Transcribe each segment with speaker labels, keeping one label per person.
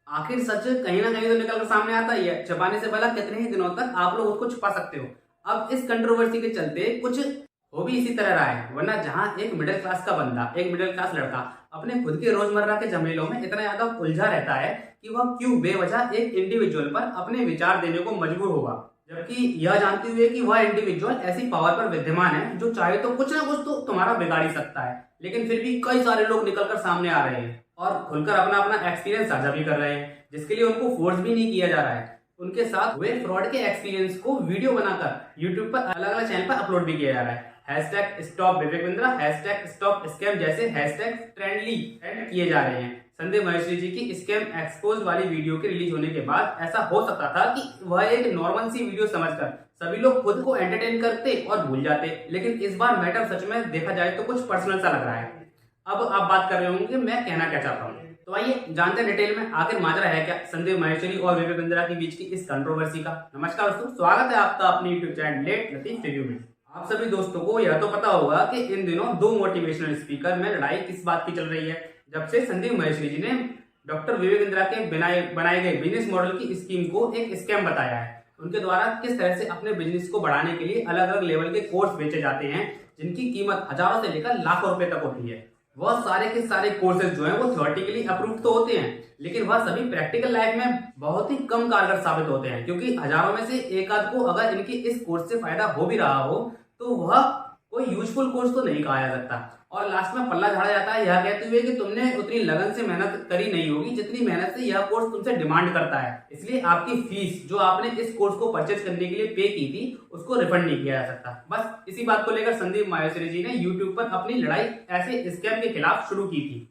Speaker 1: आखिर सच कहीं ना कहीं तो निकल कर सामने आता ही है। छुपाने से भला कितने ही दिनों तक आप लोग उसको छुपा सकते हो। अब इस कंट्रोवर्सी के चलते कुछ हो भी इसी तरह रहा है, वरना जहां एक मिडिल क्लास का बंदा, एक मिडिल क्लास लड़का अपने खुद के रोजमर्रा के झमेलों में इतना ज्यादा उलझा रहता है कि वह क्यों बेवजह एक इंडिविजुअल पर अपने विचार देने को मजबूर होगा, जबकि यह जानते हुए कि वह इंडिविजुअल ऐसी पावर पर विद्यमान है जो चाहे तो कुछ ना कुछ तो तुम्हारा बिगाड़ ही सकता है। लेकिन फिर भी कई सारे लोग निकलकर सामने आ रहे हैं और खुलकर अपना अपना एक्सपीरियंस साझा भी कर रहे हैं, जिसके लिए उनको फोर्स भी नहीं किया जा रहा है। उनके साथ हुए फ्रॉड के एक्सपीरियंस को वीडियो बनाकर यूट्यूब पर अलग अलग चैनल पर अपलोड भी किया जा रहा है। Hashtag stop Vivek Bindra, hashtag stop scam जैसे हैशटैग ट्रेंड किए जा रहे हैं। संदीप माहेश्वरी जी की स्कैम एक्सपोज वाली वीडियो के रिलीज होने के बाद ऐसा हो सकता था कि वह एक नॉर्मल सी वीडियो समझकर सभी लोग खुद को एंटरटेन करते और भूल जाते, लेकिन इस बार मैटर सच में देखा जाए तो कुछ पर्सनल सा लग रहा है। अब आप बात कर रहे होंगे कि मैं कहना क्या चाहता हूँ, तो आइए जानते हैं डिटेल में आखिर माजरा है क्या संदीप माहेश्वरी और विवेक बिंद्रा के बीच की इस कंट्रोवर्सी का। नमस्कार दोस्तों, स्वागत है आपका अपने YouTube channel late Latif review में। आप सभी दोस्तों को यह तो पता होगा कि इन दिनों दो मोटिवेशनल स्पीकर में लड़ाई किस बात की चल रही है। जब से संदीप माहेश्वरी जी ने डॉक्टर विवेक बिंद्रा के बनाए गए बिजनेस मॉडल की स्कीम को एक स्कैम बताया है, उनके द्वारा किस तरह से अपने बिजनेस को बढ़ाने के लिए अलग अलग लेवल के कोर्स बेचे जाते हैं जिनकी कीमत हजारों से लेकर लाखों रुपए तक होती है। वह सारे के सारे कोर्सेज जो हैं वो थ्योरेटिकली अप्रूव तो होते हैं, लेकिन वह सभी प्रैक्टिकल लाइफ में बहुत ही कम कारगर साबित होते हैं, क्योंकि हजारों में से एक आध को अगर इनके इस कोर्स से फायदा हो भी रहा हो तो वह कोई यूजफुल कोर्स तो नहीं कहा जा सकता। और लास्ट में पल्ला झाड़ा जाता है यह कहते हुए कि तुमने उतनी लगन से मेहनत करी नहीं होगी जितनी मेहनत से यह कोर्स तुमसे डिमांड करता है, इसलिए आपकी फीस जो आपने इस कोर्स को परचेज करने के लिए पे की थी उसको रिफंड नहीं किया जा सकता। बस इसी बात को लेकर संदीप माहेश्वरी जी ने यूट्यूब पर अपनी लड़ाई ऐसे स्कैम के खिलाफ शुरू की थी,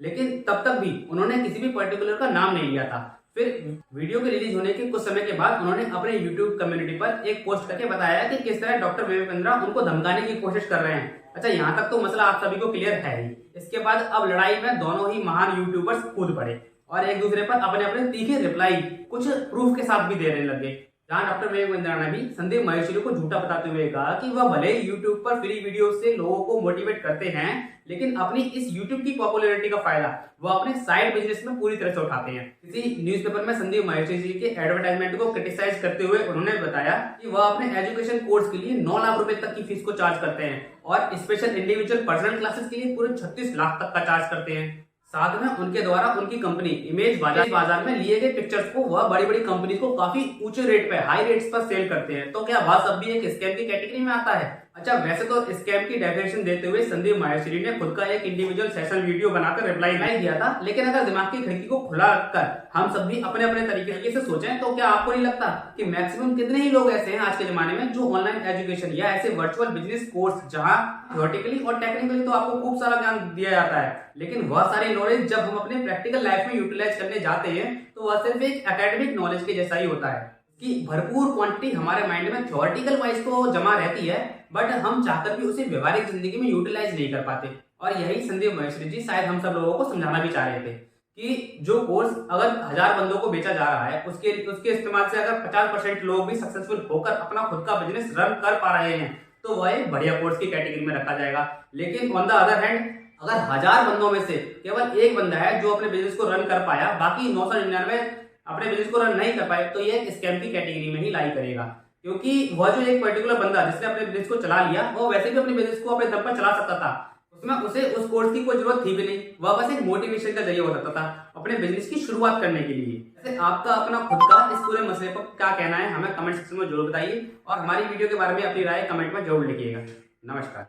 Speaker 1: लेकिन तब तक भी उन्होंने किसी भी पर्टिकुलर का नाम नहीं लिया था। फिर वीडियो के रिलीज होने के कुछ समय के बाद उन्होंने अपने YouTube कम्युनिटी पर एक पोस्ट करके बताया कि किस तरह डॉक्टर विवेक बिंद्रा उनको धमकाने की कोशिश कर रहे हैं। अच्छा, यहाँ तक तो मसला आप सभी को क्लियर है ही। इसके बाद अब लड़ाई में दोनों ही महान यूट्यूबर्स कूद पड़े और एक दूसरे पर अपने अपने तीखे रिप्लाई कुछ प्रूफ के साथ भी देने लगे, जहां डॉक्टर विवेक बिंद्रा ने भी संदीप माहेश्वरी को झूठा बताते हुए कहा कि वह भले यूट्यूब पर फ्री वीडियो से लोगों को मोटिवेट करते हैं, लेकिन अपनी इस यूट्यूब की पॉपुलैरिटी का फायदा वह अपने साइड बिजनेस में पूरी तरह से उठाते हैं। किसी न्यूज़पेपर में संदीप माहेश्वरी जी के एडवर्टाइजमेंट को क्रिटिसाइज करते हुए उन्होंने बताया कि वह अपने एजुकेशन कोर्स के लिए 9 लाख रुपए तक की फीस को चार्ज करते हैं और स्पेशल इंडिविजुअल पर्सनल क्लासेस के लिए पूरे 36 लाख तक का चार्ज करते हैं। साथ में उनके द्वारा उनकी कंपनी इमेज बाजार में लिए गए पिक्चर्स को वह बड़ी बड़ी कंपनी को काफी ऊंचे रेट पे, हाई रेट्स पर सेल करते हैं। तो क्या वह सब भी एक स्कैम की कैटेगरी में आता है? अच्छा, वैसे तो स्कैम की डेफिनेशन देते हुए संदीप माहेश्वरी ने खुद का एक इंडिविजुअल सेशन वीडियो बनाकर रिप्लाई नहीं दिया था, लेकिन अगर दिमाग की खिड़की को खुला रखकर हम सब भी अपने अपने तरीके से सोचें तो क्या आपको नहीं लगता कि मैक्सिमम कितने ही लोग ऐसे हैं आज के जमाने में जो ऑनलाइन एजुकेशन या ऐसे वर्चुअल बिजनेस कोर्स जहां थ्योरेटिकली और टेक्निकली तो आपको खूब सारा ज्ञान दिया जाता है, लेकिन वह सारी नॉलेज जब हम अपने प्रैक्टिकल लाइफ में यूटिलाइज करने जाते हैं तो वह सिर्फ एक एकेडमिक नॉलेज के जैसा ही होता है कि भरपूर क्वांटिटी हमारे माइंड में थ्योरेटिकल वाइज तो जमा रहती है, बट हम चाहकर भी उसे व्यवहारिक जिंदगी में यूटिलाइज नहीं कर पाते। और यही संदीप माहेश्वरी जी शायद हम सब लोगों को समझाना भी चाह रहे थे कि जो कोर्स अगर 1000 बंदों को बेचा जा रहा है उसके इस्तेमाल से अगर 50% लोग भी सक्सेसफुल होकर अपना खुद का बिजनेस रन कर पा रहे हैं तो वह एक बढ़िया कोर्स की कैटेगरी में रखा जाएगा। लेकिन ऑन द अदर हैंड अगर 1000 बंदों में से केवल एक बंदा है जो अपने बिजनेस को रन कर पाया, बाकी 999 अपने बिजनेस को रन नहीं कर पाए, तो ये स्कैम की कैटेगरी में ही लाई करेगा, क्योंकि वह जो एक पर्टिकुलर बंदा जिसने अपने बिजनेस को चला लिया वो वैसे भी अपने बिजनेस को अपने दम पर चला सकता था, उसमें उसे उस कोर्स की कोई जरूरत थी भी नहीं, वह बस एक मोटिवेशन का जरिया हो सकता था अपने बिजनेस की शुरुआत करने के लिए। वैसे आपका अपना खुद का इस पूरे मसले पर क्या कहना है हमें कमेंट सेक्शन में जरूर बताइए और हमारी वीडियो के बारे में अपनी राय कमेंट में जरूर लिखिएगा। नमस्कार।